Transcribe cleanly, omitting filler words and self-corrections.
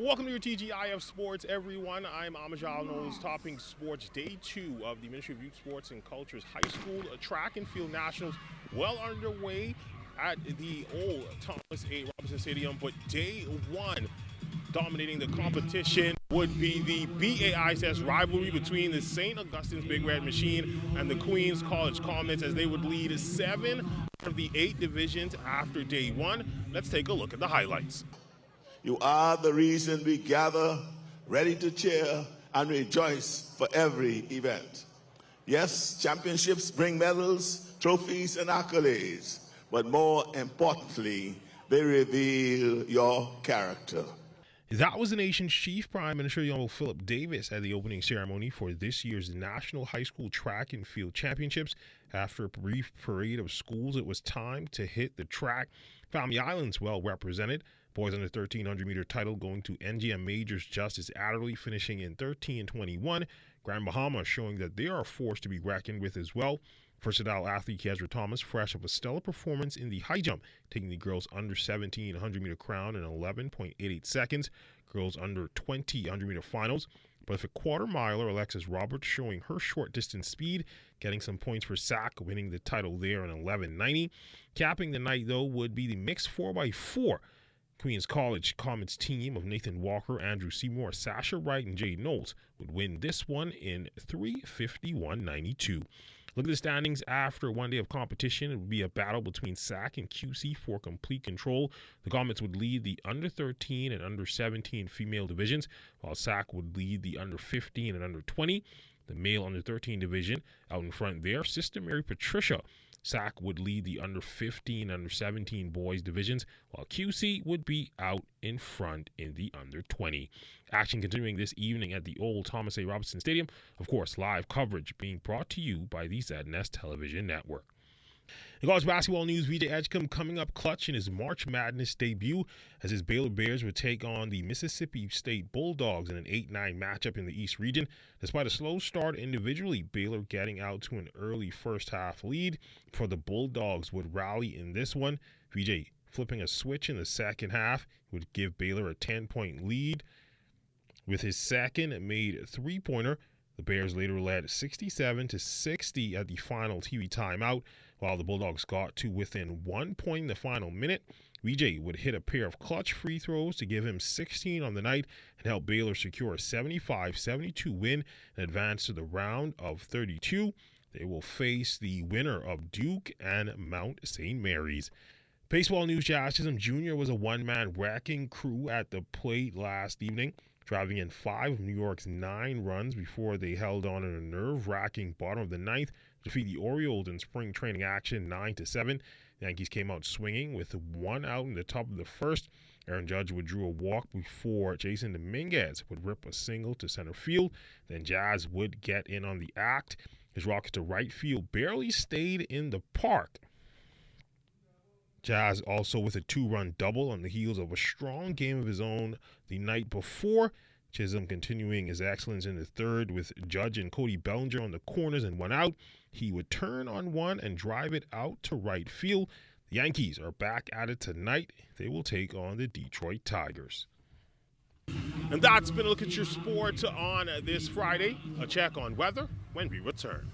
Welcome to your TGIF Sports, everyone. I'm Amajal Knowles, topping sports day 2 of the Ministry of Youth Sports and Culture's High School Track and Field Nationals, well underway at the old Thomas A. Robinson Stadium. But day 1, dominating the competition, would be the BAICS rivalry between the St. Augustine's Big Red Machine and the Queens College Comets, as they would lead 7 out of the 8 divisions after day 1. Let's take a look at the highlights. You are the reason we gather, ready to cheer and rejoice for every event. Yes, championships bring medals, trophies, and accolades, but more importantly, they reveal your character. That was the nation's chief Prime Minister, Honorable Philip Davis, at the opening ceremony for this year's National High School Track and Field Championships. After a brief parade of schools, it was time to hit the track. Family Island's well represented. Boys under 1,300-meter title going to NGM Majors Justice Adderley, finishing in 13-21. Grand Bahama showing that they are a force to be reckoned with as well. Versatile athlete Kezra Thomas, fresh of a stellar performance in the high jump, taking the girls under 17 100-meter crown in 11.88 seconds. Girls under 20 100-meter finals. But a quarter miler, Alexis Roberts, showing her short distance speed, getting some points for SAC, winning the title there in 11.90. Capping the night, though, would be the mixed 4x4. Queens College Comets team of Nathan Walker, Andrew Seymour, Sasha Wright, and Jay Knowles would win this one in 3:51.92. Look at the standings after one day of competition. It would be a battle between SAC and QC for complete control. The Comets would lead the under 13 and under 17 female divisions, while SAC would lead the under 15 and under 20. The male under 13 division out in front there, Sister Mary Patricia. SAC would lead the under 15 and under 17 boys divisions, while QC would be out in front in the under 20. Action continuing this evening at the old Thomas A. Robinson Stadium. Of course, live coverage being brought to you by the ZNS television network. In college basketball news, VJ Edgecombe coming up clutch in his March Madness debut as his Baylor Bears would take on the Mississippi State Bulldogs in an 8-9 matchup in the East region. Despite a slow start individually, Baylor getting out to an early first-half lead before the Bulldogs would rally in this one. VJ flipping a switch in the second half would give Baylor a 10-point lead. With his second made three-pointer, the Bears later led 67-60 at the final TV timeout, while the Bulldogs got to within 1 point in the final minute. VJ would hit a pair of clutch free throws to give him 16 on the night and help Baylor secure a 75-72 win and advance to the round of 32. They will face the winner of Duke and Mount St. Mary's. Baseball news, Jazz Chisholm Jr. was a one-man wrecking crew at the plate last evening, driving in 5 of New York's 9 runs before they held on in a nerve-wracking bottom of the 9th to defeat the Orioles in spring training action 9-7. The Yankees came out swinging with 1 out in the top of the first. Aaron Judge withdrew a walk before Jason Dominguez would rip a single to center field. Then Jazz would get in on the act. His rocket to right field barely stayed in the park. Jazz also with a 2-run double on the heels of a strong game of his own the night before. Chisholm continuing his excellence in the third with Judge and Cody Bellinger on the corners and 1 out. He would turn on 1 and drive it out to right field. The Yankees are back at it tonight. They will take on the Detroit Tigers. And that's been a look at your sports on this Friday. A check on weather when we return.